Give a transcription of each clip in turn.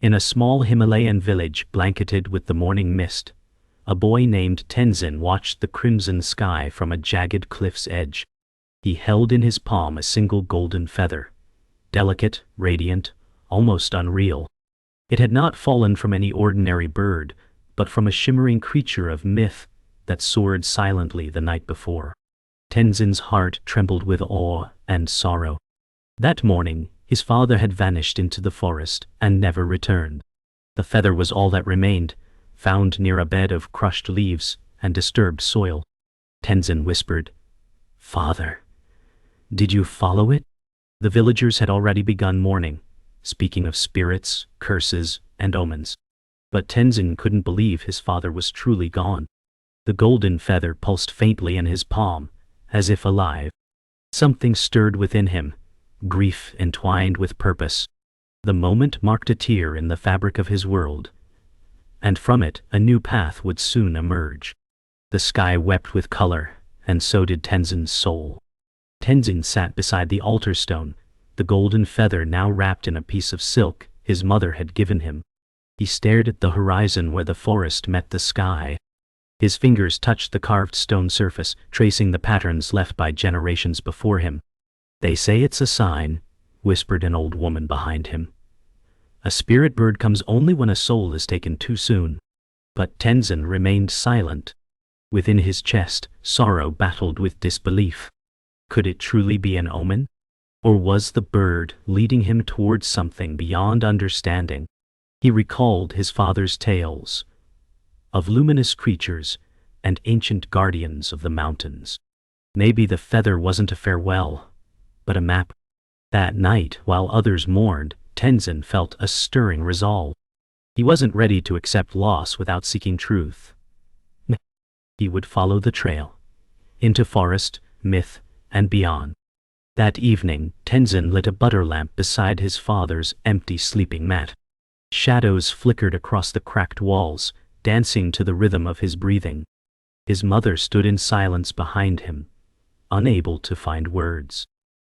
In a small Himalayan village blanketed with the morning mist, a boy named Tenzin watched the crimson sky from a jagged cliff's edge. He held in his palm a single golden feather, delicate, radiant, almost unreal. It had not fallen from any ordinary bird, but from a shimmering creature of myth that soared silently the night before. Tenzin's heart trembled with awe and sorrow. That morning, his father had vanished into the forest and never returned. The feather was all that remained, found near a bed of crushed leaves and disturbed soil. Tenzin whispered, "Father, did you follow it?" The villagers had already begun mourning, speaking of spirits, curses, and omens. But Tenzin couldn't believe his father was truly gone. The golden feather pulsed faintly in his palm, as if alive. Something stirred within him, grief entwined with purpose. The moment marked a tear in the fabric of his world, and from it a new path would soon emerge. The sky wept with color, and so did Tenzin's soul. Tenzin sat beside the altar stone, the golden feather now wrapped in a piece of silk his mother had given him. He stared at the horizon where the forest met the sky. His fingers touched the carved stone surface, tracing the patterns left by generations before him. "They say it's a sign," whispered an old woman behind him. "A spirit bird comes only when a soul is taken too soon." But Tenzin remained silent. Within his chest, sorrow battled with disbelief. Could it truly be an omen? Or was the bird leading him towards something beyond understanding? He recalled his father's tales of luminous creatures and ancient guardians of the mountains. Maybe the feather wasn't a farewell, but a map. That night, while others mourned, Tenzin felt a stirring resolve. He wasn't ready to accept loss without seeking truth. He would follow the trail, into forest, myth, and beyond. That evening, Tenzin lit a butter lamp beside his father's empty sleeping mat. Shadows flickered across the cracked walls, dancing to the rhythm of his breathing. His mother stood in silence behind him, unable to find words.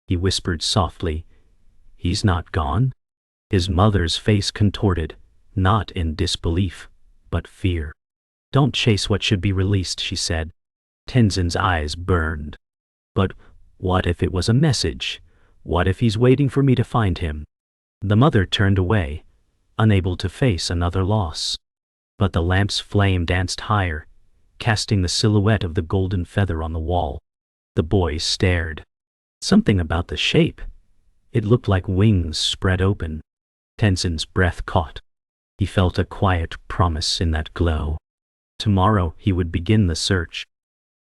He whispered softly, "He's not gone?" His mother's face contorted, not in disbelief, but fear. "Don't chase what should be released," she said. Tenzin's eyes burned. "But what if it was a message? What if he's waiting for me to find him?" The mother turned away, unable to face another loss. But the lamp's flame danced higher, casting the silhouette of the golden feather on the wall. The boy stared. Something about the shape. It looked like wings spread open. Tenzin's breath caught. He felt a quiet promise in that glow. Tomorrow he would begin the search.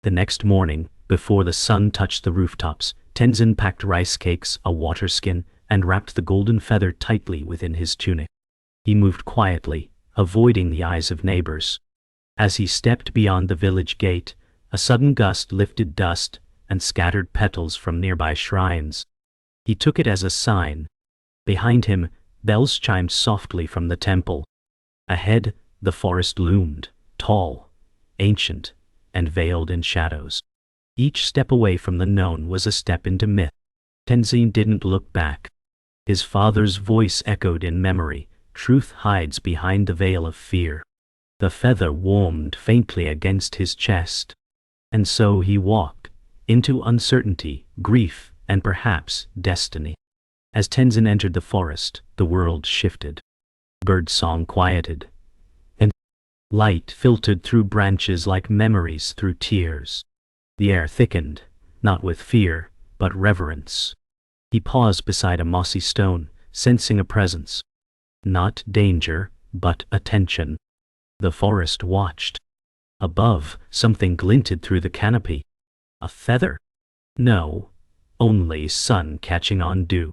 The next morning, before the sun touched the rooftops, Tenzin packed rice cakes, a water skin, and wrapped the golden feather tightly within his tunic. He moved quietly, avoiding the eyes of neighbors. As he stepped beyond the village gate, a sudden gust lifted dust and scattered petals from nearby shrines. He took it as a sign. Behind him, bells chimed softly from the temple. Ahead, the forest loomed, tall, ancient, and veiled in shadows. Each step away from the known was a step into myth. Tenzin didn't look back. His father's voice echoed in memory, "Truth hides behind the veil of fear." The feather warmed faintly against his chest. And so he walked, into uncertainty, grief, and perhaps destiny. As Tenzin entered the forest, the world shifted. Birdsong quieted, and light filtered through branches like memories through tears. The air thickened, not with fear, but reverence. He paused beside a mossy stone, sensing a presence. Not danger, but attention. The forest watched. Above, something glinted through the canopy. A feather? No, only sun catching on dew.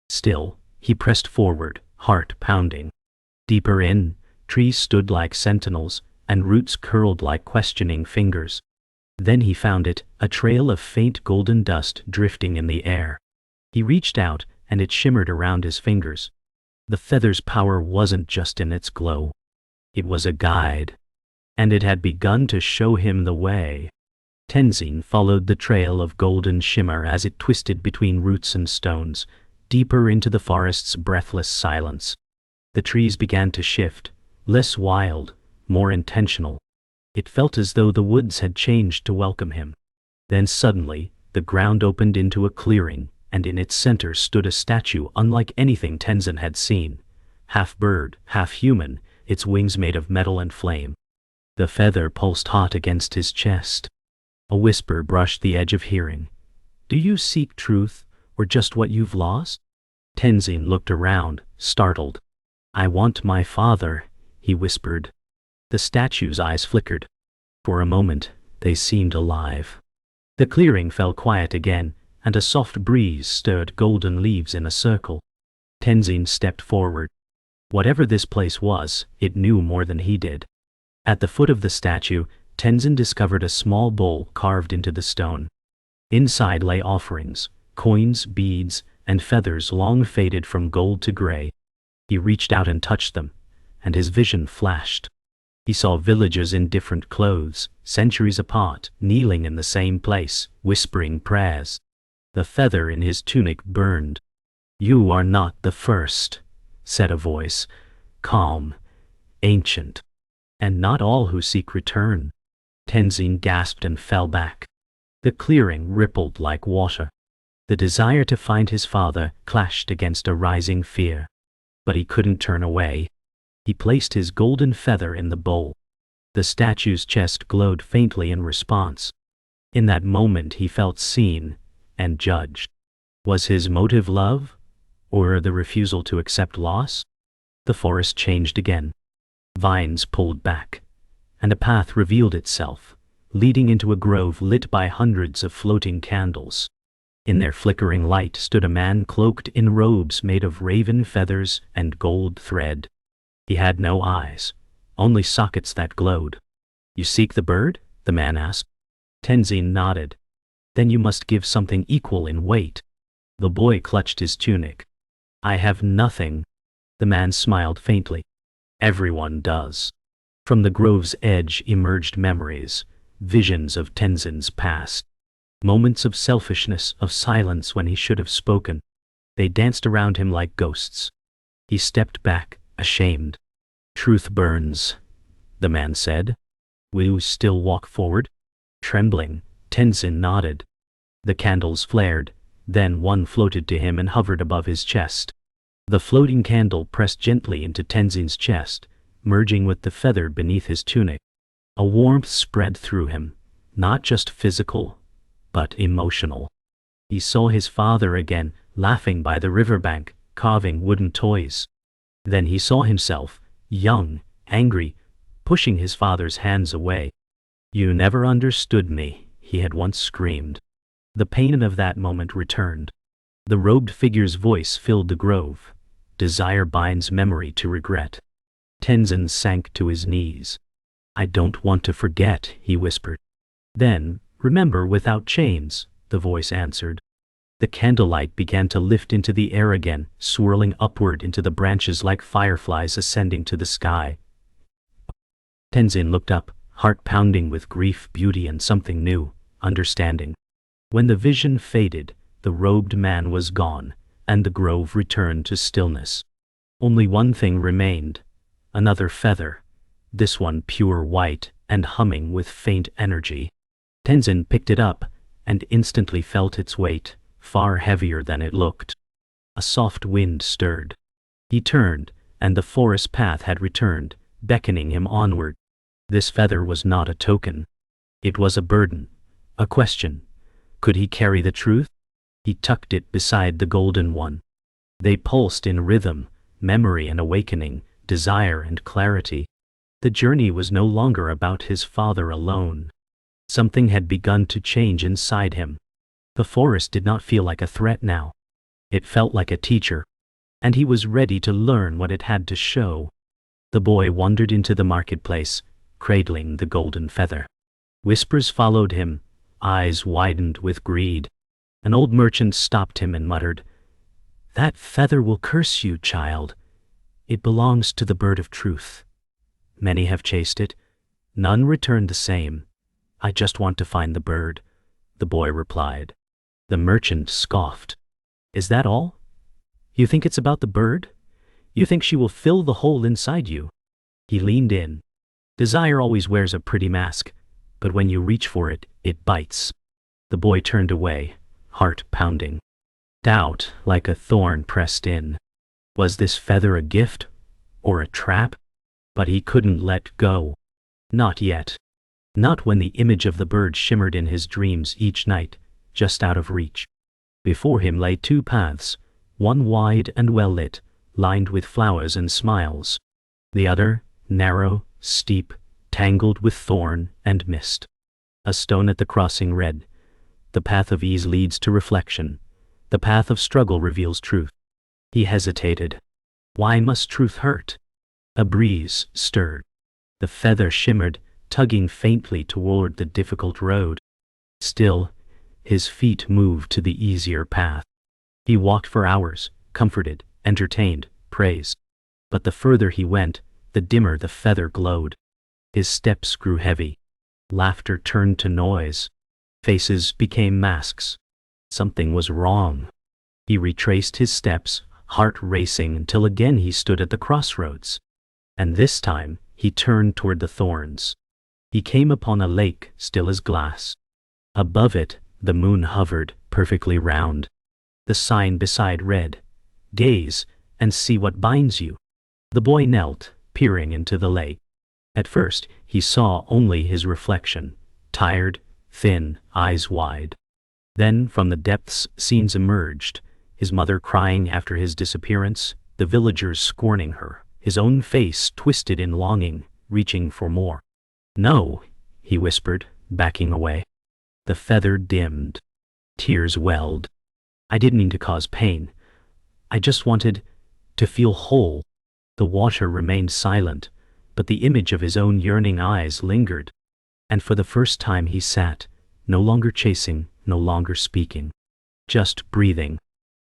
Still, he pressed forward, heart pounding. Deeper in, trees stood like sentinels, and roots curled like questioning fingers. Then he found it, a trail of faint golden dust drifting in the air. He reached out, and it shimmered around his fingers. The feather's power wasn't just in its glow. It was a guide, and it had begun to show him the way. Tenzin followed the trail of golden shimmer as it twisted between roots and stones, deeper into the forest's breathless silence. The trees began to shift, less wild, more intentional. It felt as though the woods had changed to welcome him. Then suddenly, the ground opened into a clearing, and in its center stood a statue unlike anything Tenzin had seen. Half bird, half human, its wings made of metal and flame. The feather pulsed hot against his chest. A whisper brushed the edge of hearing. "Do you seek truth, or just what you've lost?" Tenzin looked around, startled. "I want my father," he whispered. The statue's eyes flickered. For a moment, they seemed alive. The clearing fell quiet again, and a soft breeze stirred golden leaves in a circle. Tenzin stepped forward. Whatever this place was, it knew more than he did. At the foot of the statue, Tenzin discovered a small bowl carved into the stone. Inside lay offerings, coins, beads, and feathers long faded from gold to gray. He reached out and touched them, and his vision flashed. He saw villagers in different clothes, centuries apart, kneeling in the same place, whispering prayers. The feather in his tunic burned. "You are not the first," said a voice, calm, ancient. "And not all who seek return." Tenzin gasped and fell back. The clearing rippled like water. The desire to find his father clashed against a rising fear. But he couldn't turn away. He placed his golden feather in the bowl. The statue's chest glowed faintly in response. In that moment he felt seen and judged. Was his motive love, or the refusal to accept loss? The forest changed again. Vines pulled back, and a path revealed itself, leading into a grove lit by hundreds of floating candles. In their flickering light stood a man cloaked in robes made of raven feathers and gold thread. He had no eyes, only sockets that glowed. "You seek the bird?" the man asked. Tenzin nodded. "Then you must give something equal in weight." The boy clutched his tunic. "I have nothing." The man smiled faintly. "Everyone does." From the grove's edge emerged memories, visions of Tenzin's past. Moments of selfishness, of silence when he should have spoken. They danced around him like ghosts. He stepped back, ashamed. "Truth burns," the man said. "Will you still walk forward?" Trembling, Tenzin nodded. The candles flared, then one floated to him and hovered above his chest. The floating candle pressed gently into Tenzin's chest, merging with the feather beneath his tunic. A warmth spread through him, not just physical, but emotional. He saw his father again, laughing by the riverbank, carving wooden toys. Then he saw himself, young, angry, pushing his father's hands away. "You never understood me," he had once screamed. The pain of that moment returned. The robed figure's voice filled the grove. "Desire binds memory to regret." Tenzin sank to his knees. "I don't want to forget," he whispered. "Then, remember without chains," the voice answered. The candlelight began to lift into the air again, swirling upward into the branches like fireflies ascending to the sky. Tenzin looked up, heart pounding with grief, beauty, and something new, understanding. When the vision faded, the robed man was gone, and the grove returned to stillness. Only one thing remained, another feather, this one pure white and humming with faint energy. Tenzin picked it up, and instantly felt its weight, far heavier than it looked. A soft wind stirred. He turned, and the forest path had returned, beckoning him onward. This feather was not a token. It was a burden, a question. Could he carry the truth? He tucked it beside the golden one. They pulsed in rhythm, memory and awakening, desire and clarity. The journey was no longer about his father alone. Something had begun to change inside him. The forest did not feel like a threat now. It felt like a teacher, and he was ready to learn what it had to show. The boy wandered into the marketplace, cradling the golden feather. Whispers followed him, eyes widened with greed. An old merchant stopped him and muttered, "That feather will curse you, child. It belongs to the bird of truth. Many have chased it. None returned the same. I just want to find the bird," the boy replied. The merchant scoffed. "Is that all? You think it's about the bird? You think she will fill the hole inside you? He leaned in. Desire always wears a pretty mask, but when you reach for it, it bites. The boy turned away, heart pounding. Doubt, like a thorn, pressed in. Was this feather a gift? Or a trap? But he couldn't let go. Not yet. Not when the image of the bird shimmered in his dreams each night, just out of reach. Before him lay two paths, one wide and well-lit, lined with flowers and smiles. The other, narrow, steep, tangled with thorn and mist. A stone at the crossing read, "The path of ease leads to reflection. The path of struggle reveals truth." He hesitated. Why must truth hurt? A breeze stirred. The feather shimmered, tugging faintly toward the difficult road. Still, his feet moved to the easier path. He walked for hours, comforted, entertained, praised. But the further he went, the dimmer the feather glowed. His steps grew heavy. Laughter turned to noise. Faces became masks. Something was wrong. He retraced his steps, heart racing, until again he stood at the crossroads. And this time, he turned toward the thorns. He came upon a lake, still as glass. Above it, the moon hovered, perfectly round. The sign beside read, "Gaze, and see what binds you." The boy knelt, peering into the lake. At first, he saw only his reflection, tired, thin, eyes wide. Then, from the depths, scenes emerged, his mother crying after his disappearance, the villagers scorning her, his own face twisted in longing, reaching for more. "No," he whispered, backing away. The feather dimmed. Tears welled. "I didn't mean to cause pain. I just wanted to feel whole." The water remained silent, but the image of his own yearning eyes lingered. And for the first time he sat, no longer chasing, no longer speaking, just breathing.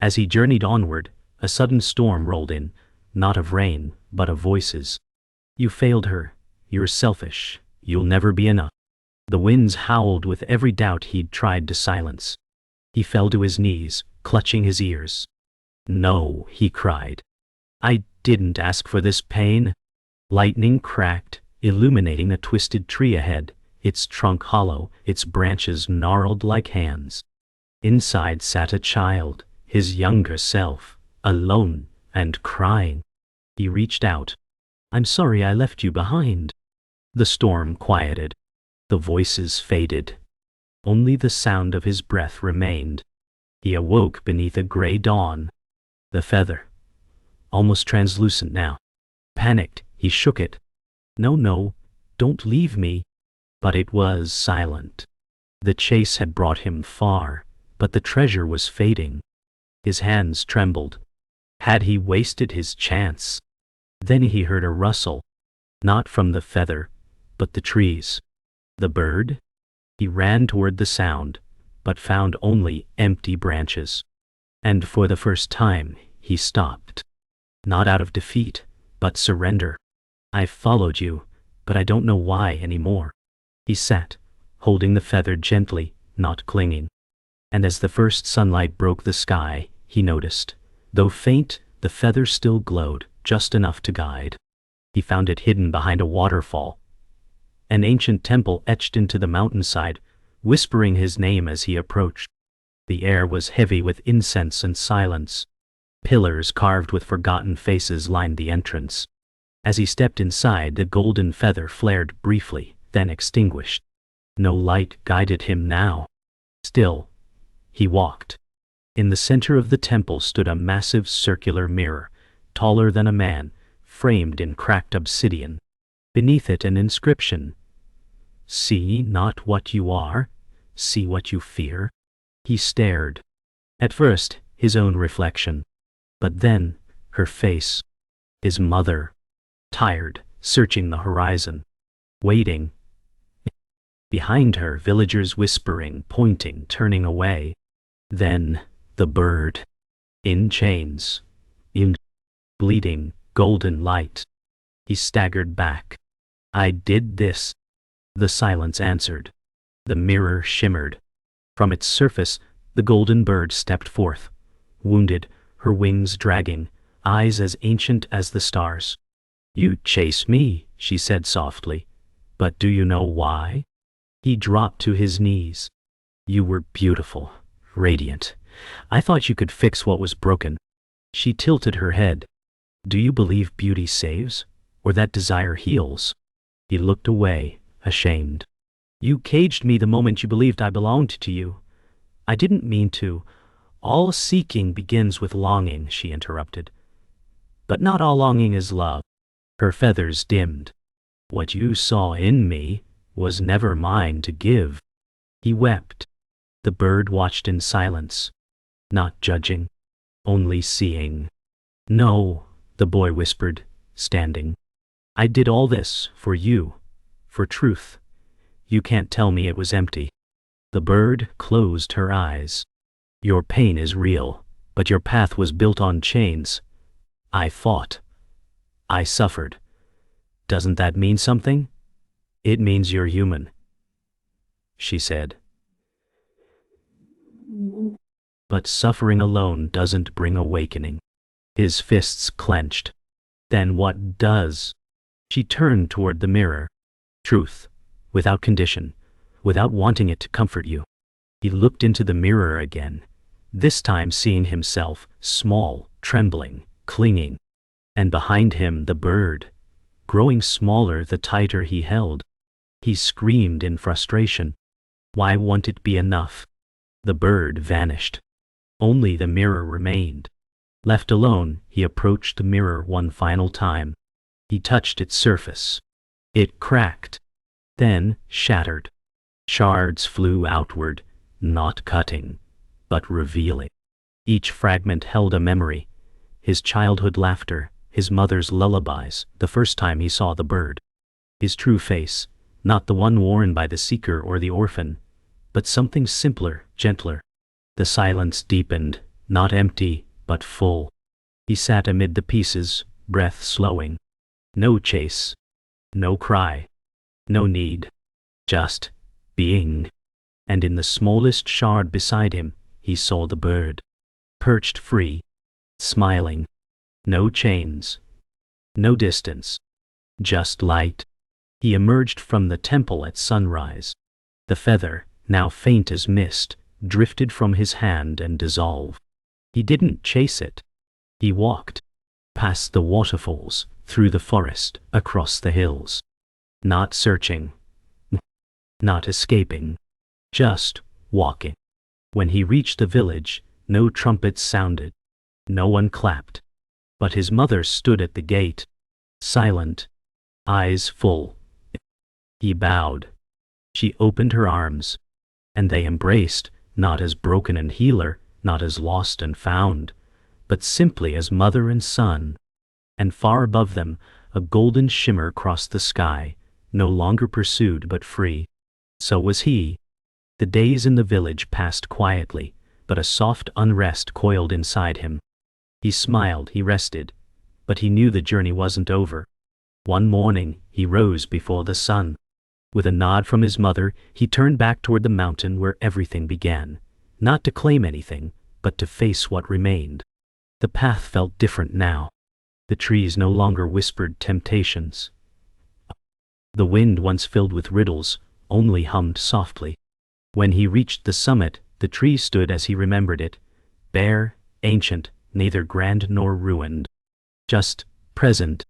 As he journeyed onward, a sudden storm rolled in, not of rain, but of voices. "You failed her. You're selfish. You'll never be enough." The winds howled with every doubt he'd tried to silence. He fell to his knees, clutching his ears. "No," he cried. "I didn't ask for this pain." Lightning cracked, illuminating a twisted tree ahead, its trunk hollow, its branches gnarled like hands. Inside sat a child, his younger self, alone and crying. He reached out. "I'm sorry I left you behind." The storm quieted. The voices faded. Only the sound of his breath remained. He awoke beneath a gray dawn. The feather, almost translucent now. Panicked, he shook it. "No, no, don't leave me." But it was silent. The chase had brought him far, but the treasure was fading. His hands trembled. Had he wasted his chance? Then he heard a rustle, not from the feather, but the trees. The bird? He ran toward the sound, but found only empty branches. And for the first time, he stopped. Not out of defeat, but surrender. "I've followed you, but I don't know why anymore." He sat, holding the feather gently, not clinging. And as the first sunlight broke the sky, he noticed, though faint, the feather still glowed, just enough to guide. He found it hidden behind a waterfall. An ancient temple etched into the mountainside, whispering his name as he approached. The air was heavy with incense and silence. Pillars carved with forgotten faces lined the entrance. As he stepped inside, the golden feather flared briefly, then extinguished. No light guided him now. Still, he walked. In the center of the temple stood a massive circular mirror, taller than a man, framed in cracked obsidian. Beneath it an inscription. "See not what you are, see what you fear." He stared. At first, his own reflection. But then, her face. His mother. Tired, searching the horizon. Waiting. Behind her, villagers whispering, pointing, turning away. Then, the bird. In chains. In bleeding, golden light. He staggered back. "I did this." The silence answered. The mirror shimmered. From its surface, the golden bird stepped forth, wounded, her wings dragging, eyes as ancient as the stars. "You chase me," she said softly. "But do you know why?" He dropped to his knees. "You were beautiful, radiant. I thought you could fix what was broken." She tilted her head. "Do you believe beauty saves, or that desire heals?" He looked away, ashamed. "You caged me the moment you believed I belonged to you. I didn't mean to." "All seeking begins with longing," she interrupted. "But not all longing is love." Her feathers dimmed. "What you saw in me was never mine to give." He wept. The bird watched in silence, not judging, only seeing. "No," the boy whispered, standing. "I did all this for you, for truth. You can't tell me it was empty." The bird closed her eyes. "Your pain is real, but your path was built on chains. I fought. I suffered. Doesn't that mean something?" "It means you're human," she said. "But suffering alone doesn't bring awakening." His fists clenched. "Then what does?" She turned toward the mirror. "Truth, without condition, without wanting it to comfort you." He looked into the mirror again, this time seeing himself, small, trembling, clinging. And behind him the bird, growing smaller the tighter he held. He screamed in frustration. Why won't it be enough? The bird vanished. Only the mirror remained. Left alone, he approached the mirror one final time. He touched its surface. It cracked, then shattered. Shards flew outward, not cutting, but revealing. Each fragment held a memory, his childhood laughter, his mother's lullabies, the first time he saw the bird. His true face, not the one worn by the seeker or the orphan, but something simpler, gentler. The silence deepened, not empty, but full. He sat amid the pieces, breath slowing. No chase, no cry, no need, just being. And in the smallest shard beside him, he saw the bird, perched free, smiling. No chains, no distance, just light. He emerged from the temple at sunrise. The feather, now faint as mist, drifted from his hand and dissolved. He didn't chase it. He walked, past the waterfalls, through the forest, across the hills. Not searching, not escaping, just walking. When he reached the village, no trumpets sounded, no one clapped. But his mother stood at the gate, silent, eyes full. He bowed. She opened her arms, and they embraced, not as broken and healer, not as lost and found, but simply as mother and son. And far above them, a golden shimmer crossed the sky, no longer pursued but free. So was he. The days in the village passed quietly, but a soft unrest coiled inside him. He smiled, he rested, but he knew the journey wasn't over. One morning, he rose before the sun. With a nod from his mother, he turned back toward the mountain where everything began, not to claim anything, but to face what remained. The path felt different now. The trees no longer whispered temptations. The wind, once filled with riddles, only hummed softly. When he reached the summit, the tree stood as he remembered it, bare, ancient, neither grand nor ruined. Just present.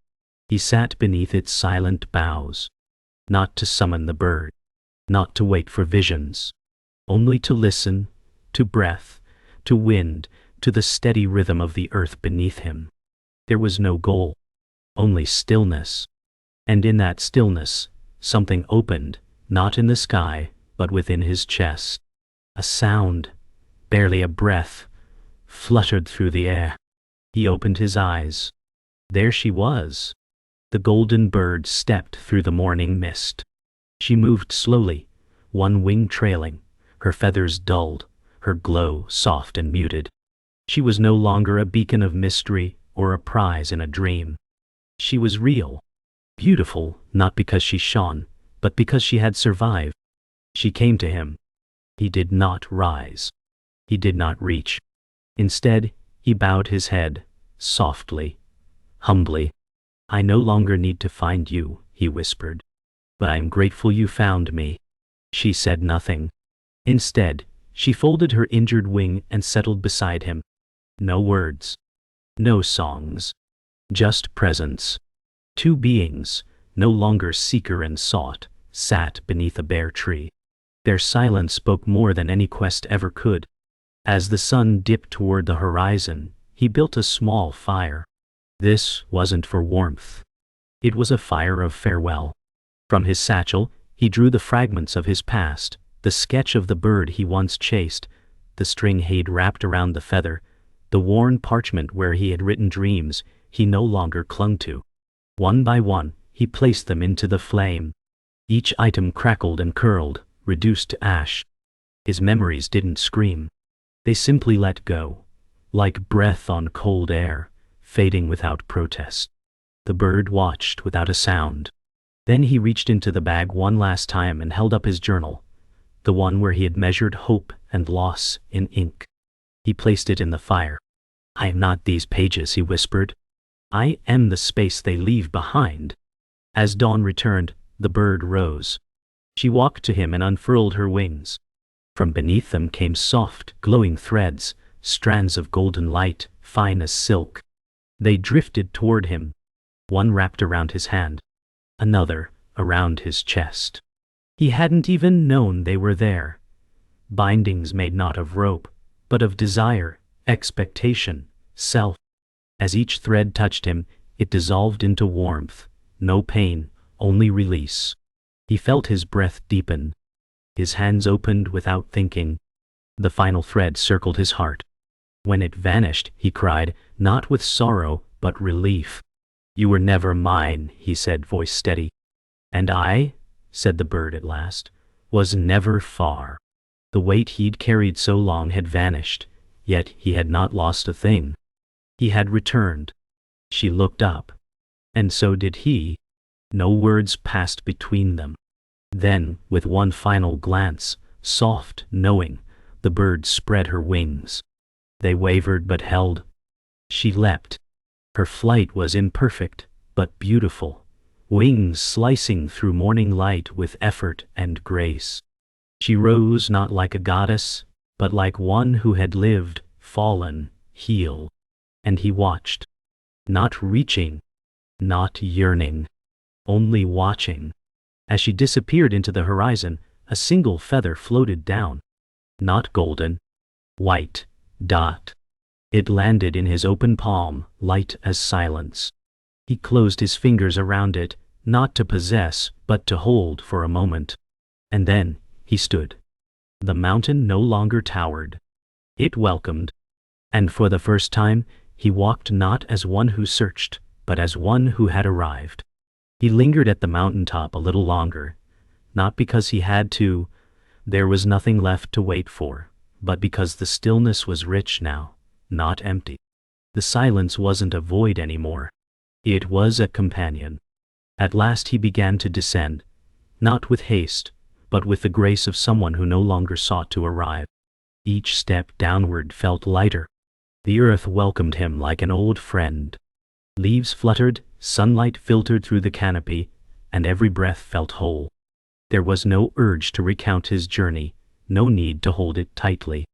He sat beneath its silent boughs, not to summon the bird, not to wait for visions, only to listen, to breath, to wind, to the steady rhythm of the earth beneath him. There was no goal, only stillness. And in that stillness, something opened, not in the sky, but within his chest. A sound, barely a breath, fluttered through the air. He opened his eyes. There she was. The golden bird stepped through the morning mist. She moved slowly, one wing trailing, her feathers dulled, her glow soft and muted. She was no longer a beacon of mystery or a prize in a dream. She was real, beautiful, not because she shone, but because she had survived. She came to him. He did not rise. He did not reach. Instead, he bowed his head, softly, humbly. "I no longer need to find you," he whispered. "But I am grateful you found me." She said nothing. Instead, she folded her injured wing and settled beside him. No words. No songs. Just presence. Two beings, no longer seeker and sought, sat beneath a bare tree. Their silence spoke more than any quest ever could. As the sun dipped toward the horizon, he built a small fire. This wasn't for warmth. It was a fire of farewell. From his satchel, he drew the fragments of his past, the sketch of the bird he once chased, the string he'd wrapped around the feather, the worn parchment where he had written dreams he no longer clung to. One by one, he placed them into the flame. Each item crackled and curled, reduced to ash. His memories didn't scream. They simply let go, like breath on cold air, fading without protest. The bird watched without a sound. Then he reached into the bag one last time and held up his journal, the one where he had measured hope and loss in ink. He placed it in the fire. "I am not these pages," he whispered. "I am the space they leave behind." As dawn returned, the bird rose. She walked to him and unfurled her wings. From beneath them came soft, glowing threads, strands of golden light, fine as silk. They drifted toward him. One wrapped around his hand. Another around his chest. He hadn't even known they were there. Bindings made not of rope, but of desire, expectation, self. As each thread touched him, it dissolved into warmth. No pain, only release. He felt his breath deepen. His hands opened without thinking. The final thread circled his heart. When it vanished, he cried, not with sorrow, but relief. "You were never mine," he said, voice steady. "And I," said the bird at last, "was never far." The weight he'd carried so long had vanished, yet he had not lost a thing. He had returned. She looked up. And so did he. No words passed between them. Then, with one final glance, soft, knowing, the bird spread her wings. They wavered but held. She leapt. Her flight was imperfect, but beautiful, wings slicing through morning light with effort and grace. She rose not like a goddess, but like one who had lived, fallen, healed. And he watched. Not reaching, not yearning, only watching. As she disappeared into the horizon, a single feather floated down. Not golden, white, dot. It landed in his open palm, light as silence. He closed his fingers around it, not to possess, but to hold for a moment. And then, he stood. The mountain no longer towered. It welcomed. And for the first time, he walked not as one who searched, but as one who had arrived. He lingered at the mountaintop a little longer, not because he had to, there was nothing left to wait for, but because the stillness was rich now, not empty. The silence wasn't a void anymore. It was a companion. At last he began to descend, not with haste, but with the grace of someone who no longer sought to arrive. Each step downward felt lighter. The earth welcomed him like an old friend. Leaves fluttered, sunlight filtered through the canopy, and every breath felt whole. There was no urge to recount his journey, no need to hold it tightly.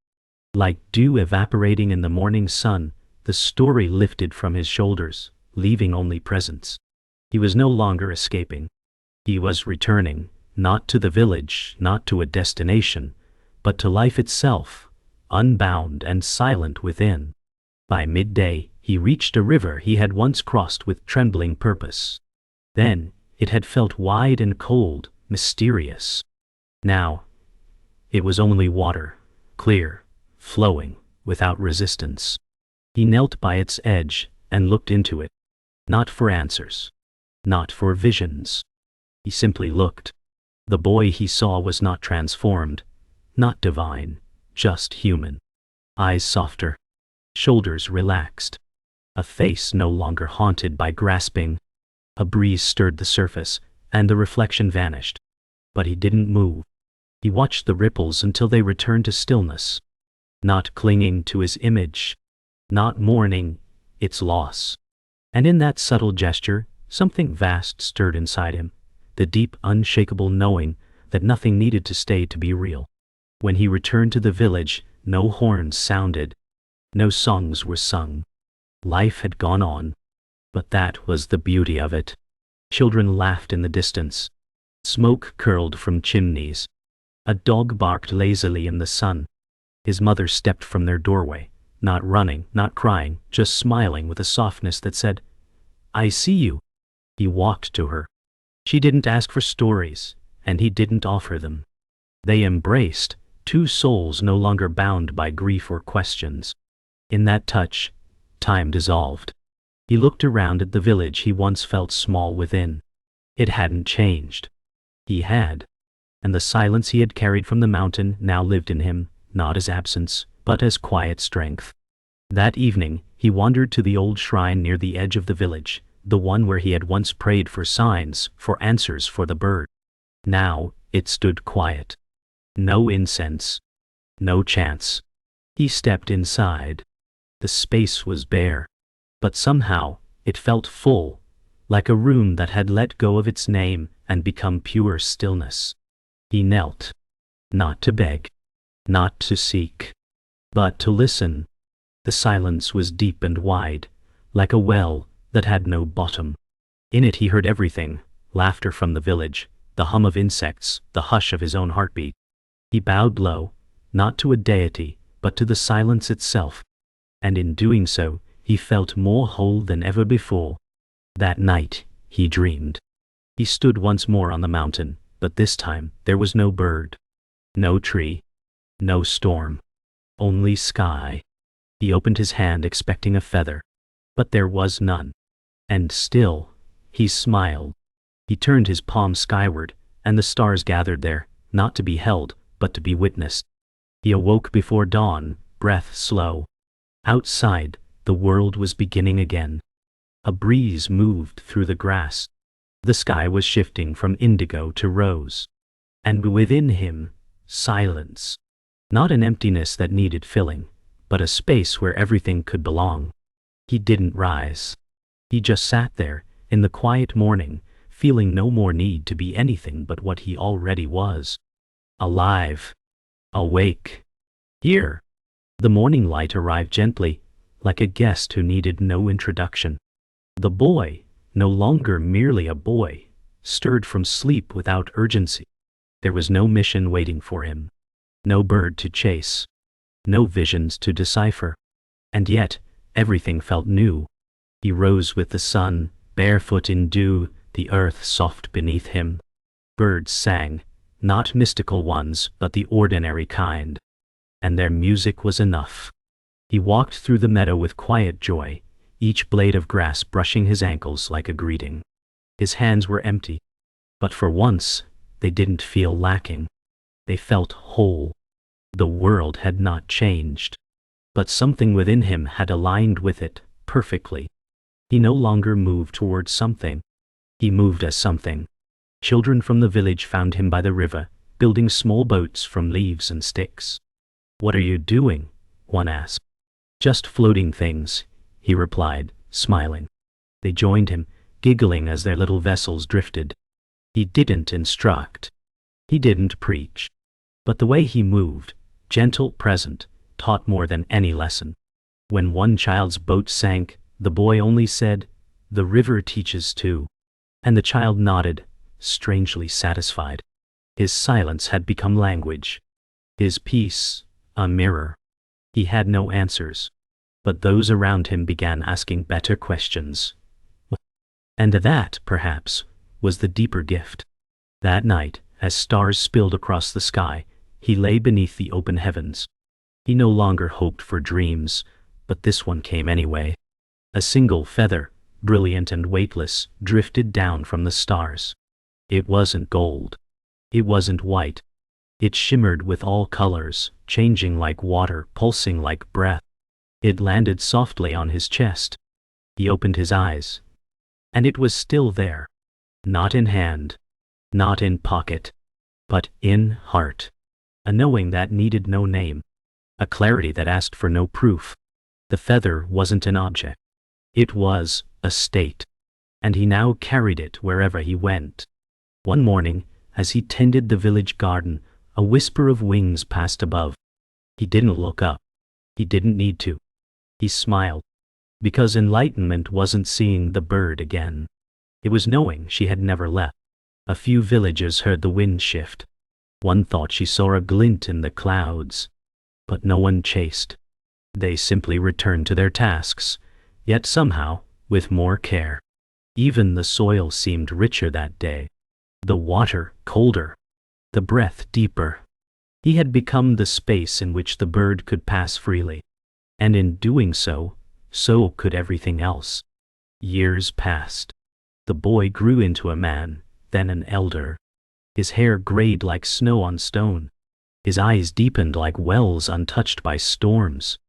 Like dew evaporating in the morning sun, the story lifted from his shoulders, leaving only presence. He was no longer escaping. He was returning, not to the village, not to a destination, but to life itself, unbound and silent within. By midday, he reached a river he had once crossed with trembling purpose. Then, it had felt wide and cold, mysterious. Now, it was only water, clear, flowing, without resistance. He knelt by its edge and looked into it. Not for answers. Not for visions. He simply looked. The boy he saw was not transformed, not divine, just human. Eyes softer. Shoulders relaxed. A face no longer haunted by grasping. A breeze stirred the surface, and the reflection vanished. But he didn't move. He watched the ripples until they returned to stillness. Not clinging to his image. Not mourning, its loss. And in that subtle gesture, something vast stirred inside him, the deep, unshakable knowing that nothing needed to stay to be real. When he returned to the village, no horns sounded, no songs were sung. Life had gone on. But that was the beauty of it. Children laughed in the distance. Smoke curled from chimneys. A dog barked lazily in the sun. His mother stepped from their doorway, not running, not crying, just smiling with a softness that said, "I see you." He walked to her. She didn't ask for stories, and he didn't offer them. They embraced, two souls no longer bound by grief or questions. In that touch, time dissolved. He looked around at the village he once felt small within. It hadn't changed. He had. And the silence he had carried from the mountain now lived in him, not as absence, but as quiet strength. That evening, he wandered to the old shrine near the edge of the village, the one where he had once prayed for signs, for answers for the bird. Now, it stood quiet. No incense. No chants. He stepped inside. The space was bare. But somehow, it felt full, like a room that had let go of its name and become pure stillness. He knelt. Not to beg. Not to seek. But to listen. The silence was deep and wide, like a well that had no bottom. In it he heard everything, laughter from the village, the hum of insects, the hush of his own heartbeat. He bowed low, not to a deity, but to the silence itself. And in doing so, he felt more whole than ever before. That night, he dreamed. He stood once more on the mountain, but this time there was no bird, no tree, no storm, only sky. He opened his hand expecting a feather, but there was none. And still, he smiled. He turned his palm skyward, and the stars gathered there, not to be held, but to be witnessed. He awoke before dawn, breath slow. Outside, the world was beginning again. A breeze moved through the grass. The sky was shifting from indigo to rose. And within him, silence. Not an emptiness that needed filling, but a space where everything could belong. He didn't rise. He just sat there, in the quiet morning, feeling no more need to be anything but what he already was. Alive. Awake. Here. The morning light arrived gently, like a guest who needed no introduction. The boy, no longer merely a boy, stirred from sleep without urgency. There was no mission waiting for him, no bird to chase, no visions to decipher. And yet, everything felt new. He rose with the sun, barefoot in dew, the earth soft beneath him. Birds sang, not mystical ones, but the ordinary kind. And their music was enough. He walked through the meadow with quiet joy, each blade of grass brushing his ankles like a greeting. His hands were empty, but for once, they didn't feel lacking. They felt whole. The world had not changed, but something within him had aligned with it, perfectly. He no longer moved towards something. He moved as something. Children from the village found him by the river, building small boats from leaves and sticks. "What are you doing?" one asked. "Just floating things," he replied, smiling. They joined him, giggling as their little vessels drifted. He didn't instruct. He didn't preach. But the way he moved, gentle, present, taught more than any lesson. When one child's boat sank, the boy only said, "The river teaches too." And the child nodded, strangely satisfied. His silence had become language. His peace, a mirror. He had no answers. But those around him began asking better questions. And that, perhaps, was the deeper gift. That night, as stars spilled across the sky, he lay beneath the open heavens. He no longer hoped for dreams, but this one came anyway. A single feather, brilliant and weightless, drifted down from the stars. It wasn't gold. It wasn't white. It shimmered with all colors, changing like water, pulsing like breath. It landed softly on his chest. He opened his eyes. And it was still there. Not in hand. Not in pocket. But in heart. A knowing that needed no name. A clarity that asked for no proof. The feather wasn't an object. It was a state, and he now carried it wherever he went. One morning, as he tended the village garden, a whisper of wings passed above. He didn't look up. He didn't need to. He smiled, because enlightenment wasn't seeing the bird again. It was knowing she had never left. A few villagers heard the wind shift. One thought she saw a glint in the clouds, but no one chased. They simply returned to their tasks, yet somehow, with more care. Even the soil seemed richer that day, the water colder, the breath deeper. He had become the space in which the bird could pass freely, and in doing so, so could everything else. Years passed. The boy grew into a man, then an elder. His hair grayed like snow on stone. His eyes deepened like wells untouched by storms.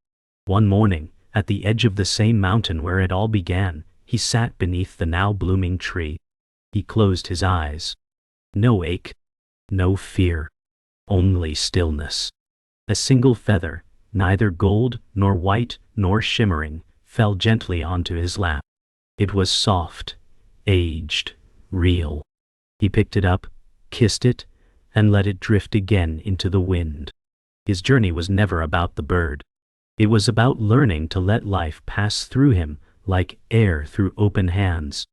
One morning, at the edge of the same mountain where it all began, he sat beneath the now blooming tree. He closed his eyes. No ache, no fear, only stillness. A single feather, neither gold nor white nor shimmering, fell gently onto his lap. It was soft, aged, real. He picked it up, kissed it, and let it drift again into the wind. His journey was never about the bird. It was about learning to let life pass through him like air through open hands.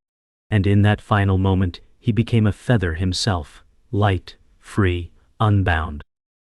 And in that final moment, he became a feather himself, light, free, unbound.